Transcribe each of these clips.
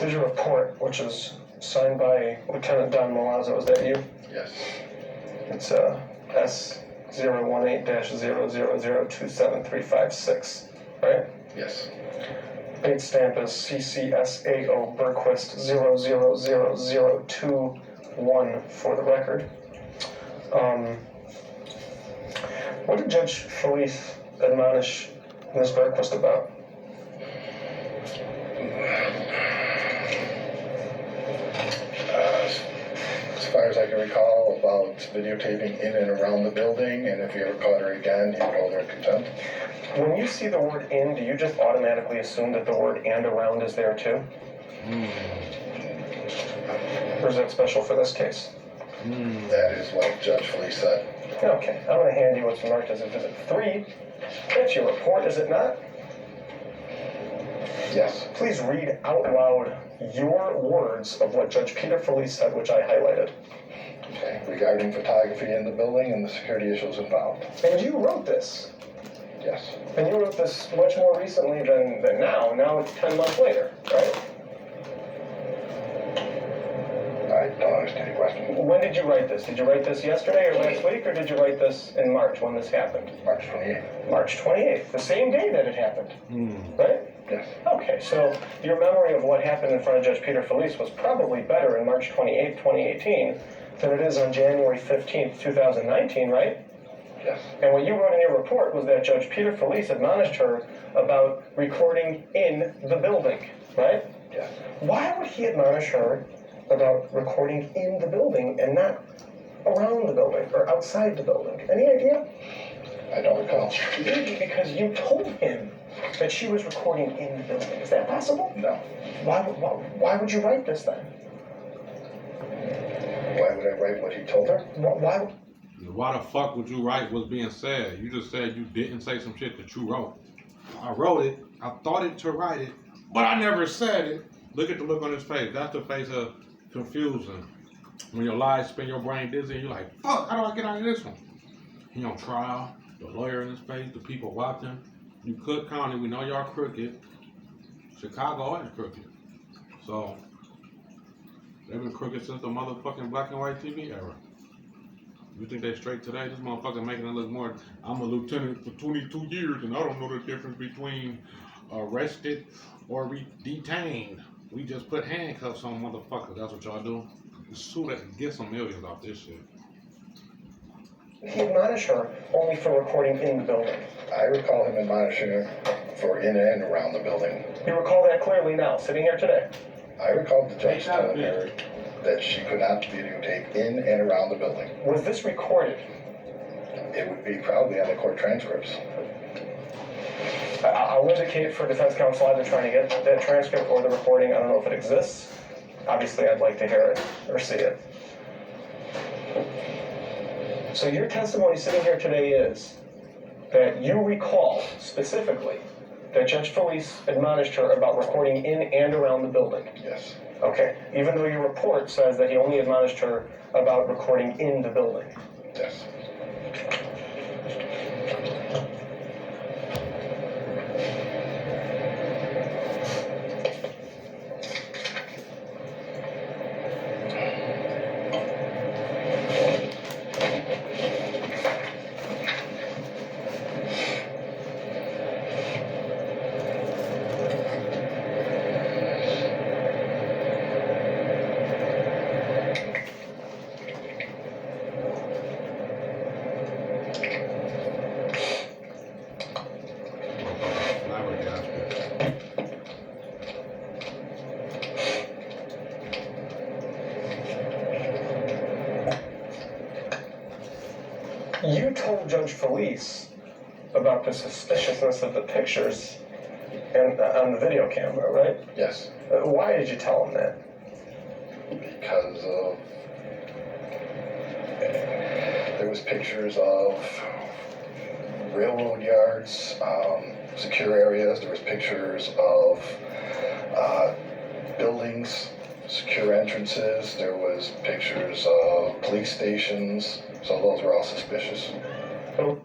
here's your report, which is signed by Lieutenant Don Milazzo. Is that you? Yes. It's S018-0002736, right? Yes. Date stamp is CCSAO Berquist 000021 for the record. What did Judge Felice admonish Ms. Berquist about? As far as I can recall, about videotaping in and around the building, and if you ever caught her again, you'd hold her in contempt. When you see the word in, do you just automatically assume that the word and around is there too? Or is that special for this case? That is what Judge Felice said. Okay, I'm going to hand you what's marked as Exhibit 3. That's your report, is it not? Yes. Please read out loud your words of what Judge Peter Felice said, which I highlighted. Okay. Regarding photography in the building and the security issues involved. And you wrote this. Yes. And you wrote this much more recently than now. Now it's 10 months later, right? I don't understand your question. When did you write this? Did you write this yesterday or last week, or did you write this in March when this happened? March 28th. March 28th, the same day that it happened, right? Yes. Okay, so your memory of what happened in front of Judge Peter Felice was probably better in March 28th, 2018 than it is on January 15th, 2019, right? Yes. And what you wrote in your report was that Judge Peter Felice admonished her about recording in the building, right? Yes. Why would he admonish her about recording in the building and not around the building or outside the building? Any idea? I don't recall. Maybe because you told him that she was recording in the building. Is that possible? No. Why would you write this then? Why would I write what he told her? Why? Why the fuck would you write what's being said? You just said you didn't say some shit that you wrote. I wrote it. I thought it to write it, but I never said it. Look at the look on his face. That's the face of confusion. When your lies spin your brain dizzy, and you're like, fuck, how do I get out of this one? He on trial, the lawyer in his face, the people watching. You Cook County, we know y'all crooked. Chicago is crooked. So, they've been crooked since the motherfucking black and white TV era. You think they straight today? This motherfucker making it look more, I'm a lieutenant for 22 years and I don't know the difference between arrested or detained. We just put handcuffs on motherfuckers. That's what y'all do. Sue that get some millions off this shit. He admonished her only for recording in the building. I recall him admonishing her for in and around the building. You recall that clearly now, sitting here today. I recall the judge telling her that she could not videotape in and around the building. Was this recorded? It would be probably on the court transcripts. I'll indicate for defense counsel either trying to get that transcript or the recording. I don't know if it exists. Obviously, I'd like to hear it or see it. So your testimony sitting here today is that you recall specifically that Judge Felice admonished her about recording in and around the building. Yes. Okay, even though your report says that he only admonished her about recording in the building. Yes. You told Judge Felice about the suspiciousness of the pictures and on the video camera, right? Yes. Why did you tell him that? Because of there was pictures of railroad yards, secure areas. There was pictures of buildings, secure entrances. There was pictures of police stations. So those were all suspicious. Not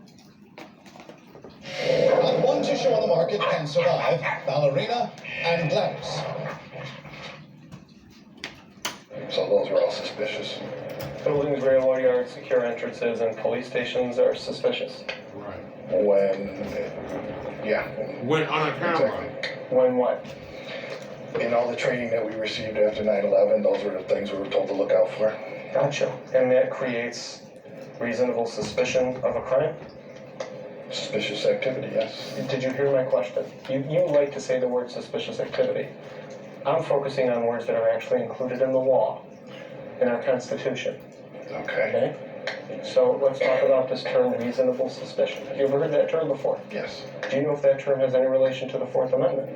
one tissue on the market can survive ballerina and Gladys. So those were all suspicious. Buildings, railroad yards, secure entrances, and police stations are suspicious. Right. When on a camera. exactly. When what? In all the training that we received after 9/11, those were the things we were told to look out for. Gotcha. And that creates reasonable suspicion of a crime? Suspicious activity, yes. Did you hear my question? You like to say the word suspicious activity. I'm focusing on words that are actually included in the law, in our Constitution. Okay. Okay? So let's talk about this term reasonable suspicion. Have you ever heard that term before? Yes. Do you know if that term has any relation to the Fourth Amendment?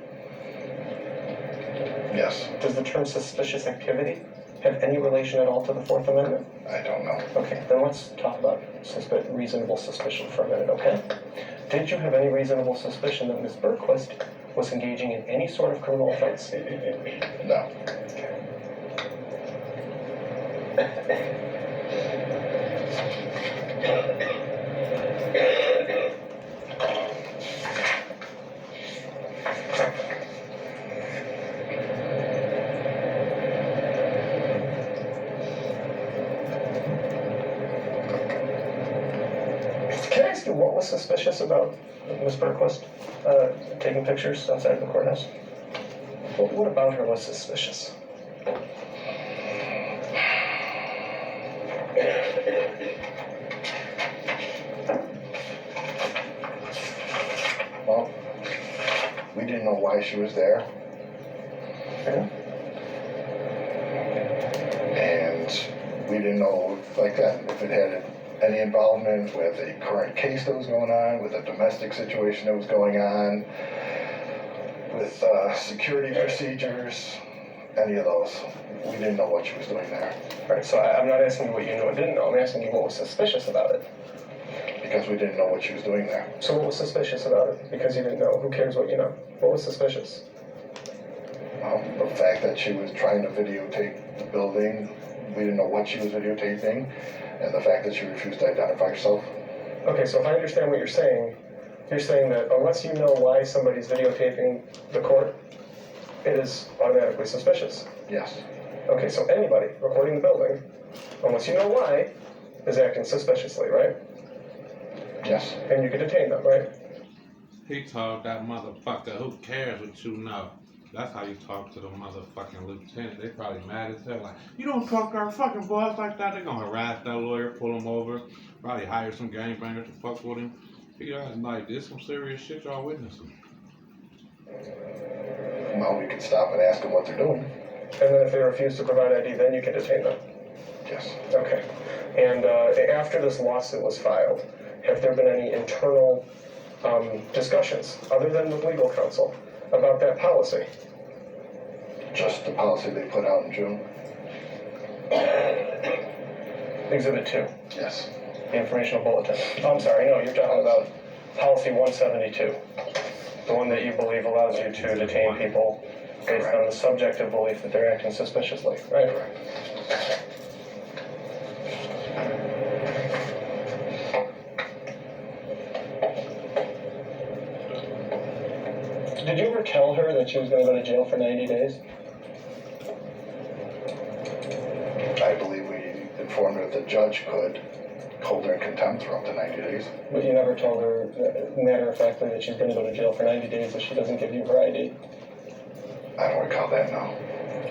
Yes. Does the term suspicious activity have any relation at all to the Fourth Amendment? I don't know. Okay, then let's talk about reasonable suspicion for a minute, okay? Did you have any reasonable suspicion that Ms. Bergquist was engaging in any sort of criminal offense? No. Can I ask you what was suspicious about Ms. Bergquist taking pictures outside the courthouse? What about her was suspicious? Well, we didn't know why she was there, Yeah? and we didn't know, like that, if it had any involvement with a current case that was going on, with a domestic situation that was going on, with security procedures, any of those. We didn't know what she was doing there All right, so I'm not asking you what you knew or didn't know. I'm asking you what was suspicious about it. because we didn't know what she was doing there. So what was suspicious about it? Because you didn't know. Who cares what you know? What was suspicious? The fact that she was trying to videotape the building, we didn't know what she was videotaping, and the fact that she refused to identify herself. Okay, so if I understand what you're saying that unless you know why somebody's videotaping the court, it is automatically suspicious. Yes. Okay, so anybody recording the building, unless you know why, is acting suspiciously, right? Yes. And you can detain them, right? He told that motherfucker, who cares what you know? That's how you talk to the motherfucking lieutenant. They probably mad as hell. Like, you don't talk to our fucking boss like that. They're gonna harass that lawyer, pull him over, probably hire some gangbangers to fuck with him. He got like, there's some serious shit y'all witnessing. Well, we could stop and ask them what they're doing. And then if they refuse to provide ID, then you can detain them. Yes. Okay. And after this lawsuit was filed, have there been any internal discussions, other than with legal counsel, about that policy? Just the policy they put out in June. Exhibit 2, Yes. the informational bulletin. Oh, I'm sorry, no, you're talking about policy 172, the one that you believe allows you to detain people based on the subjective belief that they're acting suspiciously, right? Correct. Did you ever tell her that she was going to go to jail for 90 days? I believe we informed her that the judge could hold her in contempt for up to 90 days. But you never told her, matter-of-factly, that she's going to go to jail for 90 days if she doesn't give you her ID? I don't recall that, no.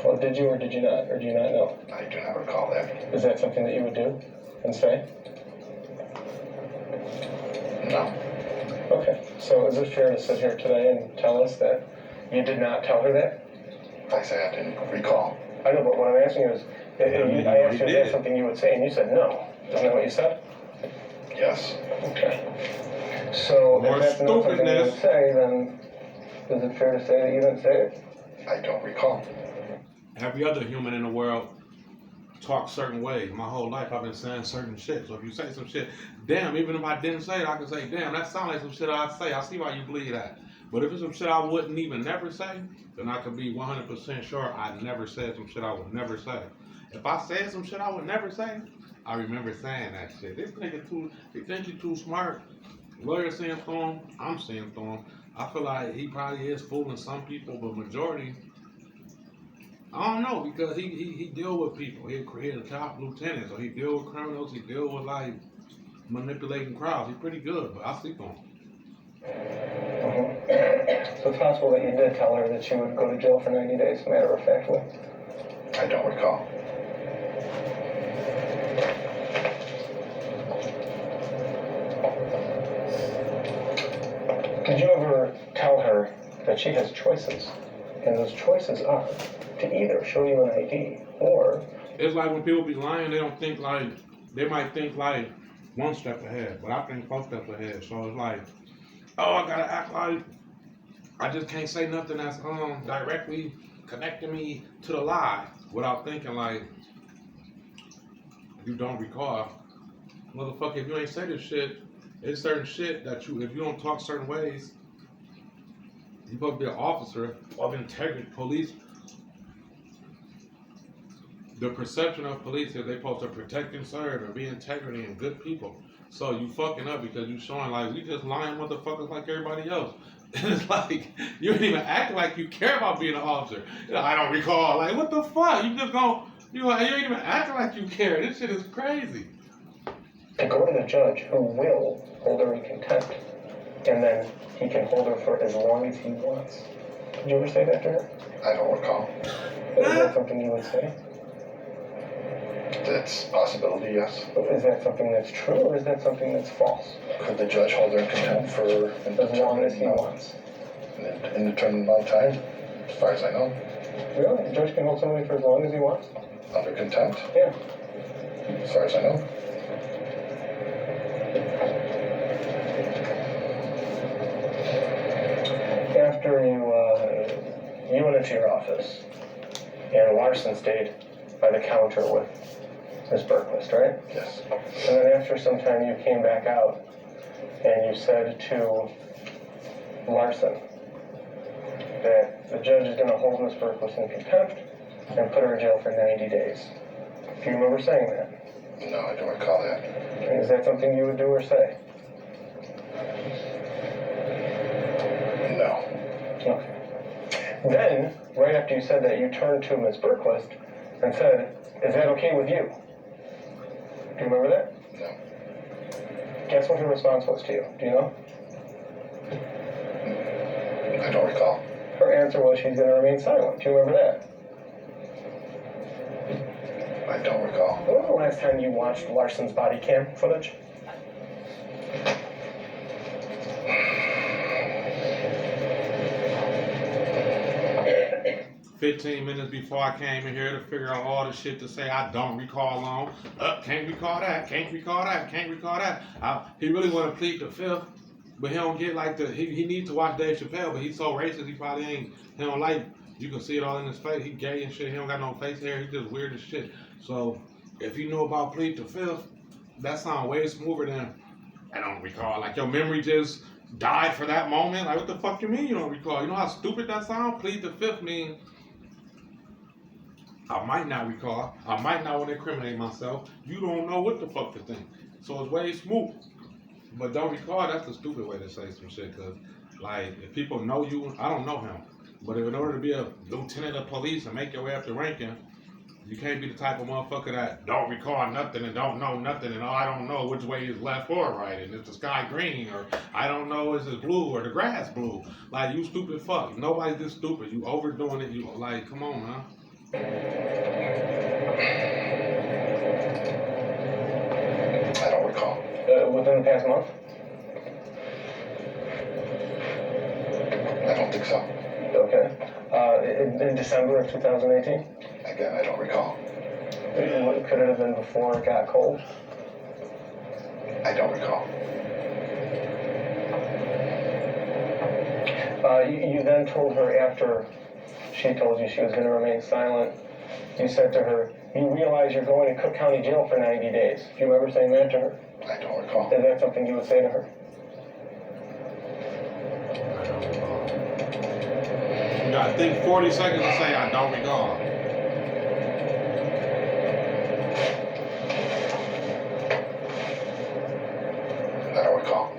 Well, did you or did you not? Or do you not know? I do not recall that. Is that something that you would do and say? No. Okay, so is it fair to sit here today and tell us that you did not tell her that? I say I didn't recall. I know, but what I'm asking you is, I asked you if that's something you would say, and you said no. Isn't that what you said? Yes. Okay. So More if that's not something you would stupidness. say, then is it fair to say that you didn't say it? I don't recall. Every other human in the world talks certain ways. My whole life I've been saying certain shit. So if you say some shit, damn, even if I didn't say it, I can say, damn, that sounds like some shit I'd say. I see why you believe that. But if it's some shit I wouldn't even never say, then I could be 100% sure I never said some shit I would never say. If I said some shit I would never say, I remember saying that shit. This nigga he think he too smart. Lawyer seeing through him, I'm seeing through him. I feel like he probably is fooling some people, but majority, I don't know, because he deal with people. He's a top lieutenant, so he deal with criminals. He deal with like manipulating crowds. He's pretty good, but I sleep on him. So it's possible that you did tell her that she would go to jail for 90 days, matter of factly. I don't recall. Did you ever tell her that she has choices? And those choices are to either show you an ID or... It's like when people be lying, they don't think like, they might think like one step ahead, but I think 4 steps ahead. So it's like, oh, I gotta act like I just can't say nothing that's directly connecting me to the lie without thinking like, you don't recall. Motherfucker, if you ain't say this shit, it's certain shit that you, if you don't talk certain ways, you're supposed to be an officer of integrity. Police, the perception of police is they supposed to protect and serve and be integrity and good people. So you fucking up because you showing like, we just lying motherfuckers like everybody else. And it's like, you ain't even acting like you care about being an officer. You know, I don't recall. Like, what the fuck? You just don't, you ain't even acting like you care. This shit is crazy. To go to the judge who will hold her in contempt, and then he can hold her for as long as he wants. Did you ever say that to her? I don't recall. Is that something you would say? That's a possibility, yes. Is that something that's true, or is that something that's false? Could the judge hold her in contempt for an As long as he indeterminate wants. indeterminate amount of time? As far as I know. Really? The judge can hold somebody for as long as he wants? Under contempt? Yeah. As far as I know. After you went into your office, and Larson stayed by the counter with Ms. Berquist, right? Yes. And then after some time you came back out, and you said to Larson that the judge is going to hold Ms. Berquist in contempt and put her in jail for 90 days. Do you remember saying that? No, I don't recall that. And is that something you would do or say? No. Okay. Then, right after you said that, you turned to Ms. Berquist and said, is that okay with you? Do you remember that? No. Guess what her response was to you? Do you know? I don't recall. Her answer was she's going to remain silent. Do you remember that? I don't recall. When was the last time you watched Larson's body cam footage? 15 minutes before I came in here to figure out all the shit to say I don't recall on. Can't recall that, can't recall that, can't recall that. He really want to plead the fifth, but he don't get like he needs to watch Dave Chappelle, but he's so racist he probably ain't, he don't like, you can see it all in his face. He gay and shit, he don't got no face hair, he just weird as shit. So if you know about plead the fifth, that sounds way smoother than I don't recall. Like your memory just died for that moment. Like what the fuck you mean you don't recall? You know how stupid that sounds? Plead the fifth mean I might not recall. I might not want to incriminate myself. You don't know what the fuck to think. So it's way smooth. But don't recall, that's a stupid way to say some shit. Because, like, if people know you, I don't know him. But if in order to be a lieutenant of police and make your way up the ranking, you can't be the type of motherfucker that don't recall nothing and don't know nothing and I don't know which way is left or right and is the sky green or I don't know is it blue or the grass blue. Like, you stupid fuck. Nobody's this stupid. You overdoing it. You, like, come on, man. I don't recall. Within the past month? I don't think so. Okay. In December of 2018? Again, I don't recall. Could it have been before it got cold? I don't recall. You then told her after she told you she was going to remain silent, you said to her, you realize you're going to Cook County Jail for 90 days. Do you remember saying that to her? I don't recall. Is that something you would say to her? I don't recall. You got, I think 40 seconds to say I don't recall. I don't recall.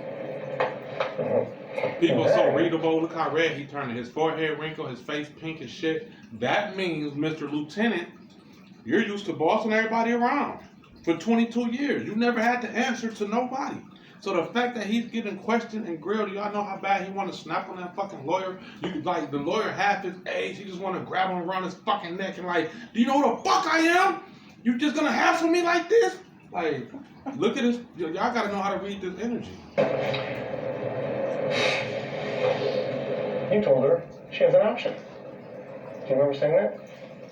Mm-hmm. People are so readable. Look how red he turned. His forehead wrinkled, his face pink as shit. That means, Mr. Lieutenant, you're used to bossing everybody around for 22 years. You never had to answer to nobody. So the fact that he's getting questioned and grilled, y'all know how bad he want to snap on that fucking lawyer? You like the lawyer half his age, he just want to grab him around his fucking neck and like, do you know who the fuck I am? You just gonna hassle me like this? Like, look at this. Y'all gotta know how to read this energy. You told her she has an option. Do you remember saying that?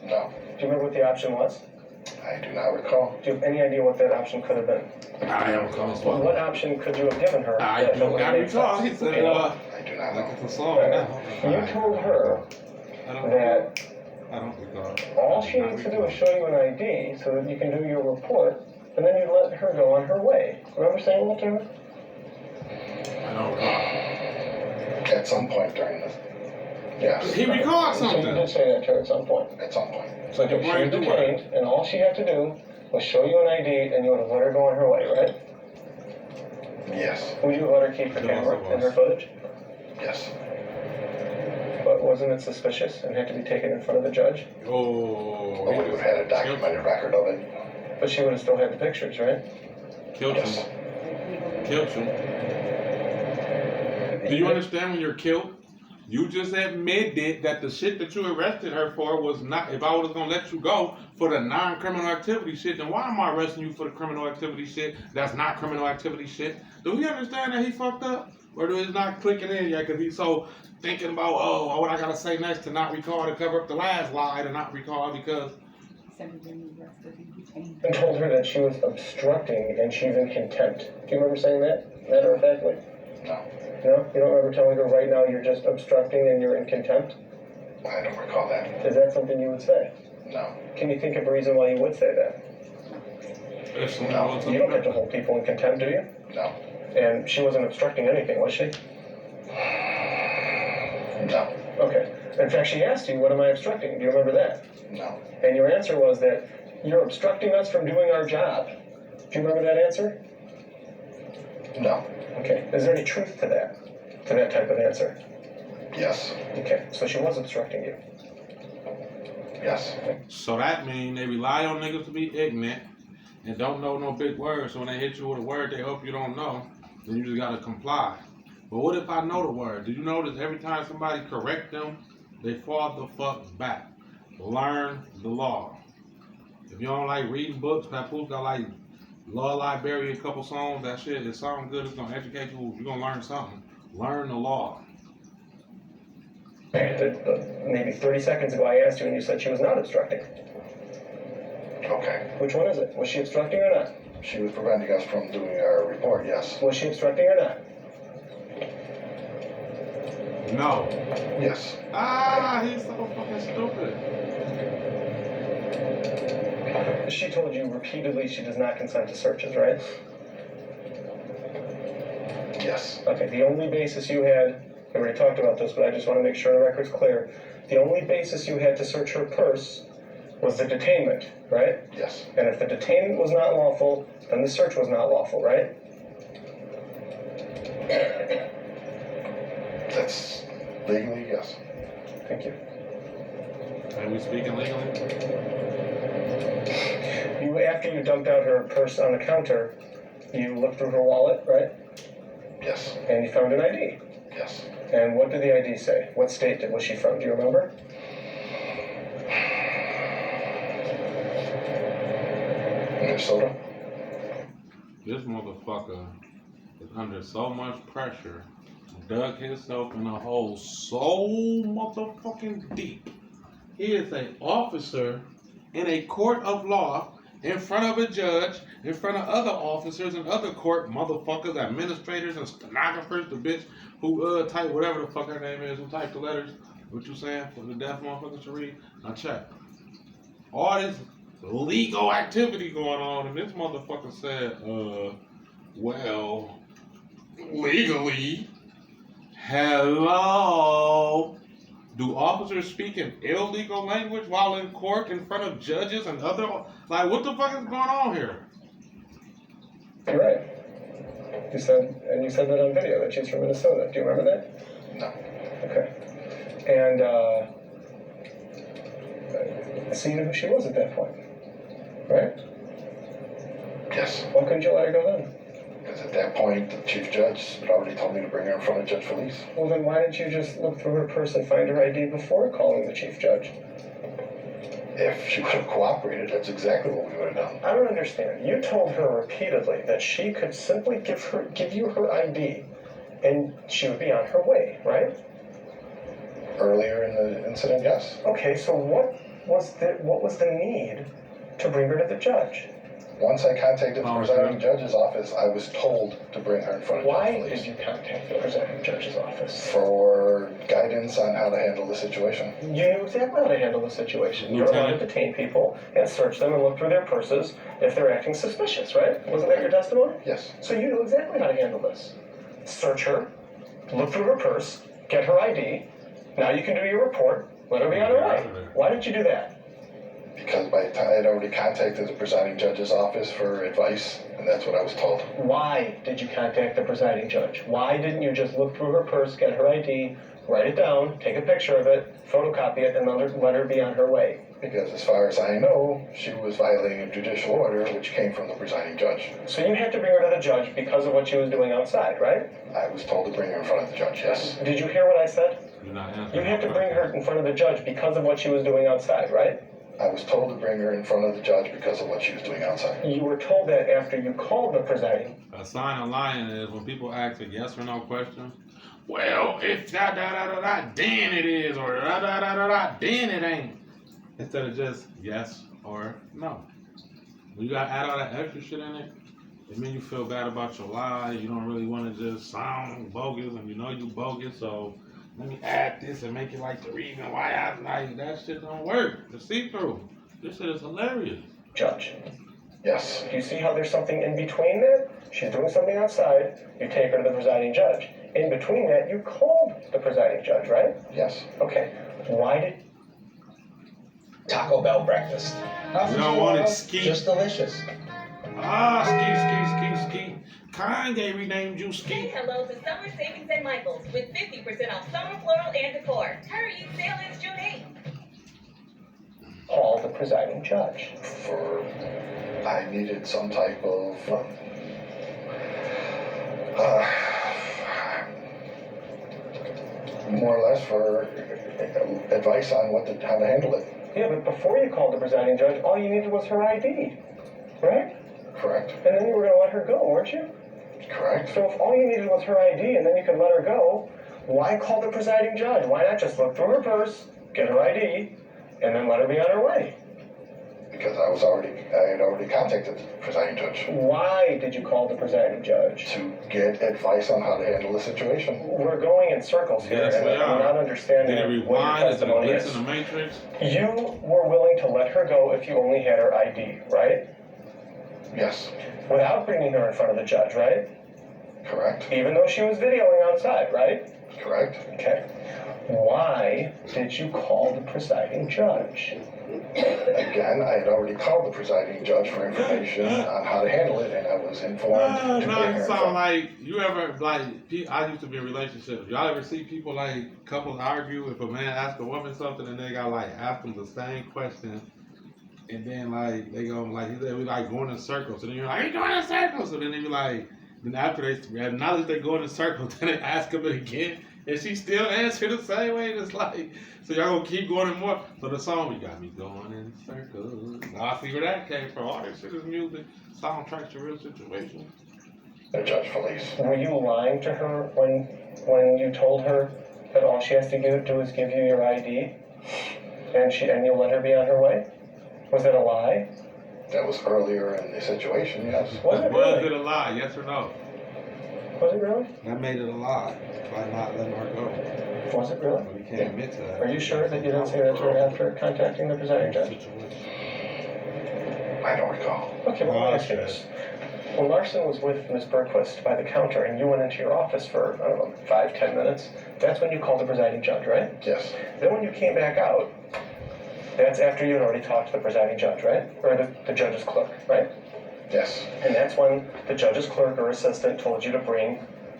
No, Do you remember what the option was? I do not recall. Do you have any idea what that option could have been? I am calling Well, what option could you have given her? I that don't would got make me talking. He sense? said, You know? I do not like know. it's a song now. You told her I don't that I don't recall. all she needs to do is show you an ID so that you can do your report, and then you let her go on her way. Remember saying that to her? I don't recall. At some point during this. Yes, He recalled So you something. did say that to her at some point. at some point. So if she was Right, do detained, and all she had to do was show you an ID, and you would have let her go on her way, right? Yes, Would you have let her keep the It camera also and her was. footage? yes. But wasn't it suspicious and had to be taken in front of the judge? Oh, Well, we would have had a documented record of it. But she would have still had the pictures, right? Killed Yes. you. Killed you. Do you understand when you're killed? You just admitted that the shit that you arrested her for was not, if I was going to let you go for the non-criminal activity shit, then why am I arresting you for the criminal activity shit that's not criminal activity shit? Do we understand that he fucked up? Or do it's not clicking in yet because he's so thinking about, oh, what I got to say next to not recall to cover up the last lie to not recall because... And told her that she was obstructing and she's in contempt. Do you remember saying that? Matter of factly? No, No? You don't remember telling her right now you're just obstructing and you're in contempt? I don't recall that. Is that something you would say? No, Can you think of a reason why you would say that? You don't get to hold people in contempt, do you? no, And she wasn't obstructing anything, was she? no, Okay. In fact, she asked you, what am I obstructing? Do you remember that? no, And your answer was that you're obstructing us from doing our job. Do you remember that answer? no, Okay. Is there any truth to that? To that type of answer? yes, Okay. So she was obstructing you. yes, So that means they rely on niggas to be ignorant and don't know no big words. So when they hit you with a word they hope you don't know, then you just gotta comply. But what if I know the word? Did you notice every time somebody correct them, they fall the fuck back? Learn the law. If you don't like reading books, Papoose got like Law Library, a couple songs, that shit, it sounds good, it's gonna educate you, you're gonna learn something. Learn the law. Maybe 30 seconds ago I asked you and you said she was not obstructing. okay. Which one is it? Was she obstructing or not? She was preventing us from doing our report, yes, Was she obstructing or not? No. yes, Ah, he's so fucking stupid. She told you repeatedly she does not consent to searches, right? yes, Okay, the only basis you had, we already talked about this, but I just want to make sure the record's clear. The only basis you had to search her purse was the detainment, right? yes, And if the detainment was not lawful, then the search was not lawful, right? that's legally, yes, Thank you. Are we speaking legally? After you dumped out her purse on the counter, you looked through her wallet, right? yes, And you found an ID. yes. And what did the ID say? What state was she from? Do you remember? Minnesota, This motherfucker is under so much pressure, dug himself in a hole so motherfucking deep. He is an officer in a court of law, in front of a judge, in front of other officers and other court motherfuckers, administrators and stenographers, the bitch who type whatever the fuck her name is, who typed the letters. What you saying for the deaf motherfuckers to read? Now check. All this legal activity going on, and this motherfucker said, well, legally, hello. Do officers speak in illegal language while in court in front of judges and other, like, what the fuck is going on here? You're right. You said that on video, that she's from Minnesota. Do you remember that? No. Okay. And, so you knew who she was at that point, right? Yes. Why couldn't you let her go then? Because at that point, the chief judge had already told me to bring her in front of Judge Felice. Well, then why didn't you just look through her purse and find her ID before calling the chief judge? If she would have cooperated, that's exactly what we would have done. I don't understand. You told her repeatedly that she could simply give you her ID and she would be on her way, right? Earlier in the incident, yes. Okay, so what was the need to bring her to the judge? Once I contacted the presiding judge's office, I was told to bring her in front of Judge Why Felice. did you contact the presiding judge's office? For guidance on how to handle the situation. You knew exactly how to handle the situation. You're allowed to detain people and search them and look through their purses if they're acting suspicious, right? Wasn't that your testimony? Yes. So you knew exactly how to handle this. Search her, look through her purse, get her ID. Now you can do your report, let her be on her way. Why did you do that? Because by the time I had already contacted the presiding judge's office for advice, and that's what I was told. Why did you contact the presiding judge? Why didn't you just look through her purse, get her ID, write it down, take a picture of it, photocopy it, and let her be on her way? Because as far as I know, she was violating a judicial order which came from the presiding judge. So you had to bring her to the judge because of what she was doing outside, right? I was told to bring her in front of the judge, yes. Did you hear what I said? You're not answering. You had to bring her in front of the judge because of what she was doing outside, right? I was told to bring her in front of the judge because of what she was doing outside. You were told that after you called the presiding. A sign of lying is when people ask a yes or no question. Well, if da da da da da, then it is, or da da da da da, then it ain't. Instead of just yes or no. When you gotta add all that extra shit in it, it means you feel bad about your lie. You don't really want to just sound bogus, and you know you bogus, so let me add this and make it like the reason why I like that shit don't work. It's see-through. This shit is hilarious. Judge. Yes. Do you see how there's something in between there? She's doing something outside, you take her to the presiding judge. In between that, you called the presiding judge, right? Yes. Okay. Why did... Taco Bell breakfast. You don't want it ski. Just delicious. Ah, ski. Kanye renamed you Say Ski. hello to Summer Savings at Michael's with 50% off summer floral and decor. Hurry, sale ends June 8th. Call the presiding judge. I needed some type of more or less for advice on how to handle it. Yeah, but before you called the presiding judge, all you needed was her ID, right? Correct. And then you were going to let her go, weren't you? Correct. So if all you needed was her ID and then you could let her go, why call the presiding judge? Why not just look through her purse, get her ID, and then let her be on her way? Because I had already contacted the presiding judge Why did you call the presiding judge? to get advice on how to handle the situation. We're going in circles here, Yes, and we I'm are. not understanding Did it what your rewind? Is it a testimony glitch is. in the Matrix? You were willing to let her go if you only had her ID, right? Yes. Without bringing her in front of the judge, right? Correct. Even though she was videoing outside, right? Correct. Okay. Why did you call the presiding judge? Again, I had already called the presiding judge for information on how to handle it, and I was informed to bring her in It sound front. like you ever I used to be in relationships. Y'all ever see people like couples argue if a man asks a woman something and they got like ask them the same question, and then like they go like they be like going in circles, and then you're like, "Are you going in circles?" And then they be like, then after now that they go in circles, then they ask them it again, and she still answer the same way. It's like, so y'all gonna keep going in more. So the song, "You Got Me Going in Circles." I see where that came from. All this shit is music, soundtracks to real situations. Judge Felice. Were you lying to her when you told her that all she has to do is give you your ID and you'll let her be on her way? Was that a lie? That was earlier in the situation, yes. Was it Was really? it a lie? Yes or no? Was it really? That made it a lie by not letting her go. Was it really? We can't admit to that. Are you sure that you didn't say that to her after contacting the presiding judge? I don't recall. Okay, well, let me ask you this. When Larson was with Ms. Berquist by the counter and you went into your office for, I don't know, 5-10 minutes, that's when you called the presiding judge, right? Yes. Then when you came back out, that's after you had already talked to the presiding judge, right? Or the judge's clerk, right? Yes. And that's when the judge's clerk or assistant told you to bring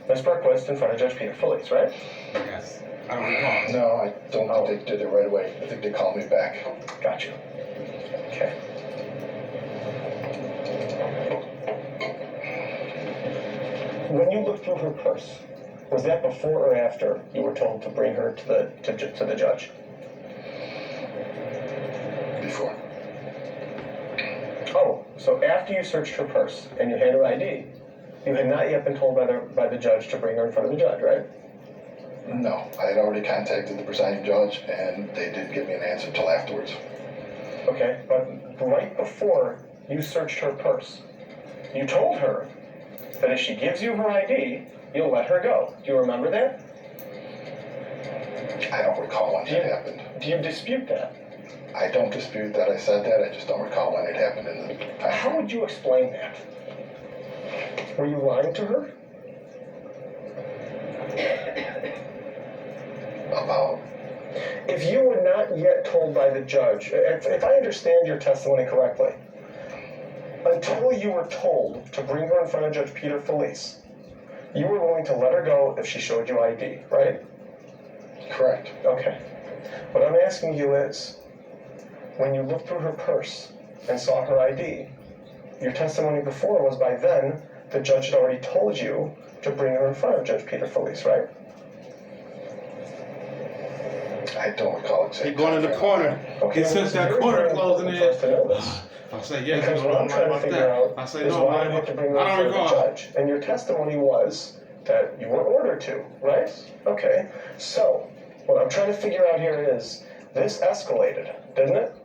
Ms. Berquist in front of Judge Peter Felice, right? Yes. I don't recall. No, I don't think they did it right away. I think they called me back. Got you. Okay. When you looked through her purse, was that before or after you were told to bring her to the judge? Before. Oh, so after you searched her purse and you had her ID, you had not yet been told by the judge to bring her in front of the judge, right? No, I had already contacted the presiding judge, and they didn't give me an answer until afterwards. Okay, but right before you searched her purse, you told her that if she gives you her ID, you'll let her go. Do you remember that? I don't recall when that happened. Do you dispute that? I don't dispute that I said that, I just don't recall when it happened in the time. How would you explain that? Were you lying to her? About? If you were not yet told by the judge, if I understand your testimony correctly, until you were told to bring her in front of Judge Peter Felice, you were willing to let her go if she showed you ID, right? Correct. Okay. What I'm asking you is, when you looked through her purse and saw her ID, your testimony before was by then the judge had already told you to bring her in front of Judge Peter Felice, right? I don't recall exactly. He going in the corner. Okay, He sits that very, corner very closing important for us in. to know this. I say yes, Because you what know, I'm trying to about figure that. out I say is no, why you have to bring her I in don't front of the recall. judge. And your testimony was that you were ordered to, right? Okay. So, what I'm trying to figure out here is, this escalated, didn't it?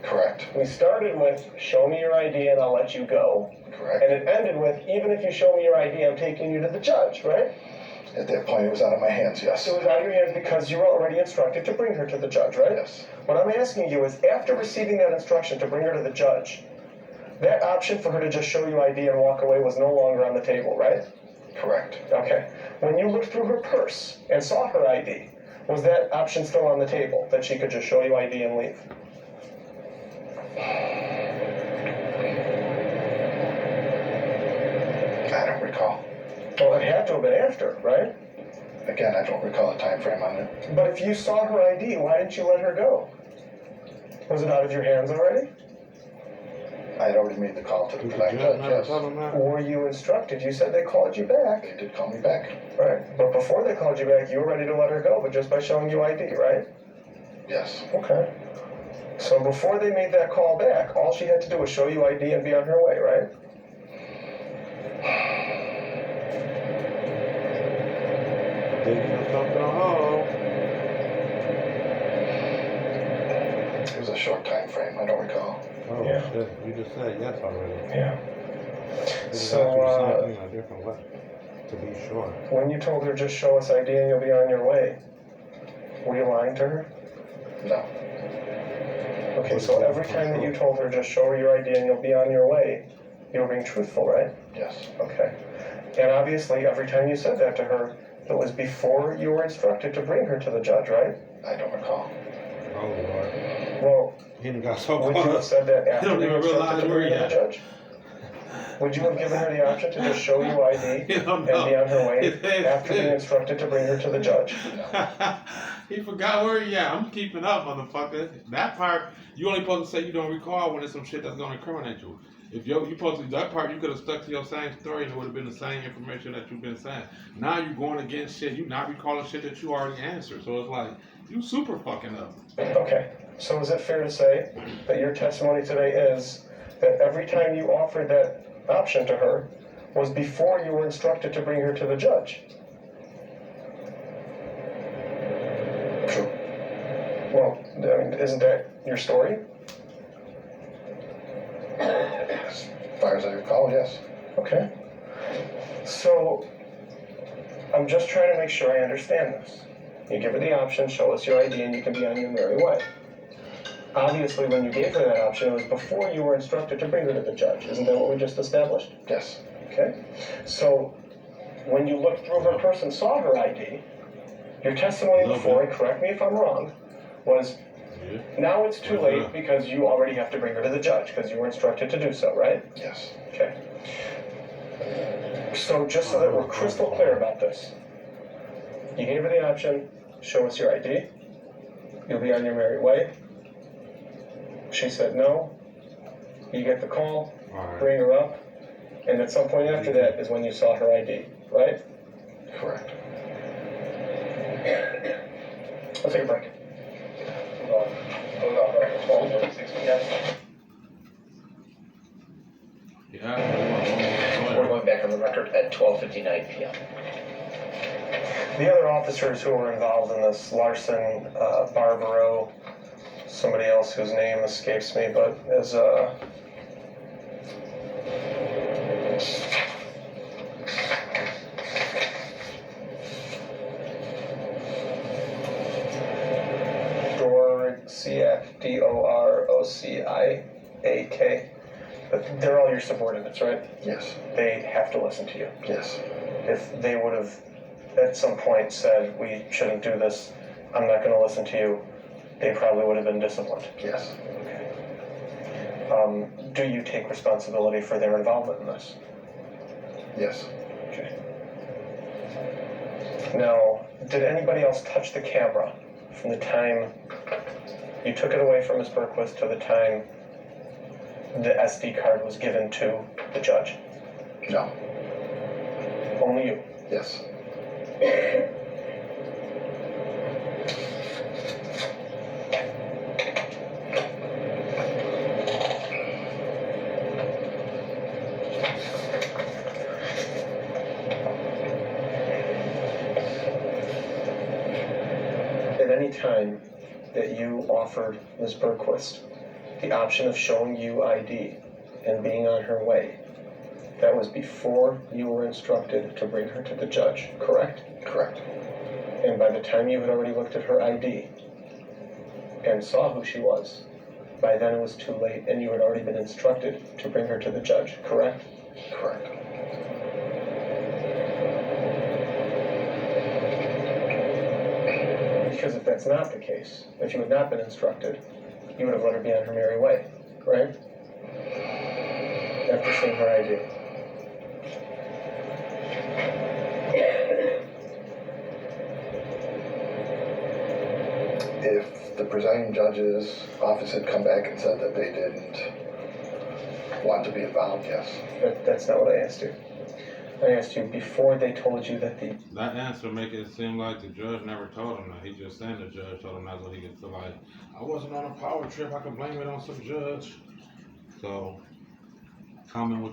Correct. We started with, show me your ID and I'll let you go. Correct. And it ended with, even if you show me your ID, I'm taking you to the judge, right? At that point, it was out of my hands, yes. It was out of your hands because you were already instructed to bring her to the judge, right? Yes. What I'm asking you is, after receiving that instruction to bring her to the judge, that option for her to just show you ID and walk away was no longer on the table, right? Correct. Okay. When you looked through her purse and saw her ID, was that option still on the table, that she could just show you ID and leave? I don't recall. Well, it had to have been after, right? Again, I don't recall the time frame on it. But if you saw her ID, why didn't you let her go? Was it out of your hands already? I had already made the call to the presiding judge, yes. Were you instructed? You said they called you back. They did call me back. Right. But before they called you back, you were ready to let her go, but just by showing you ID, right? Yes. Okay. So before they made that call back, all she had to do was show you ID and be on her way, right? It was a short time frame, I don't recall. Oh, Yeah. shit. You just said yes already. Yeah. This is So, actually something a different way, to be sure. when you told her just show us ID and you'll be on your way, were you lying to her? No. Okay, so every time that you told her just show her your ID and you'll be on your way, you were being truthful, right? Yes. Okay. And obviously, every time you said that to her, it was before you were instructed to bring her to the judge, right? I don't recall. Oh, Lord. Well, He done got so would you have close. said that after don't you were even instructed to realize bring her to the where judge? Would you have given her the option to just show you ID You don't and be know. on her way after being instructed to bring her to the judge? He forgot where he at. I'm keeping up, motherfucker. That part, you only supposed to say you don't recall when it's some shit that's gonna incriminate you. If you supposed to, that part, you could have stuck to your same story and it would have been the same information that you've been saying. Now you're going against shit. You not recalling shit that you already answered. So it's like, you super fucking up. Okay, so is it fair to say that your testimony today is that every time you offered that option to her was before you were instructed to bring her to the judge? True. Well, I mean, isn't that your story? As far as I recall, yes. Okay. So, I'm just trying to make sure I understand this. You give her the option, show us your ID, and you can be on your merry way. Obviously, when you gave her that option, it was before you were instructed to bring her to the judge. Isn't that what we just established? Yes. Okay. So, when you looked through her purse and saw her ID, your testimony before, and correct me if I'm wrong, was Yeah. Now it's too What's late that? because you already have to bring her to the judge because you were instructed to do so, right? Yes. Okay. So just so that we're crystal clear about this, you gave her the option, show us your ID, you'll be on your merry way. She said no, you get the call, Alright. bring her up, and at some point after that is when you saw her ID, right? Correct. Let's take a break. Yeah. We're going back on the record at 12:59 p.m. The other officers who were involved in this, Larson, Barbaro, somebody else whose name escapes me, but is Dorociak, Dorociak. But they're all your subordinates, right? Yes. They have to listen to you. Yes. If they would have at some point said, we shouldn't do this, I'm not going to listen to you, they probably would have been disciplined. Yes. Do you take responsibility for their involvement in this? Yes. Okay. Now, did anybody else touch the camera from the time you took it away from Ms. Berquist to the time the SD card was given to the judge? No. Only you. Yes. At any time that you offered Ms. Berquist the option of showing you ID and being on her way, that was before you were instructed to bring her to the judge, correct? Correct. And by the time you had already looked at her ID and saw who she was, by then it was too late and you had already been instructed to bring her to the judge, correct? Correct. Because if that's not the case, if you had not been instructed, you would have let her be on her merry way, right? After seeing her ID. If the presiding judge's office had come back and said that they didn't want to be involved, yes. That's not what I asked you. I asked you before they told you that the... That answer make it seem like the judge never told him that. He just saying the judge told him that's what he could feel like. I wasn't on a power trip. I can blame it on some judge. So, comment what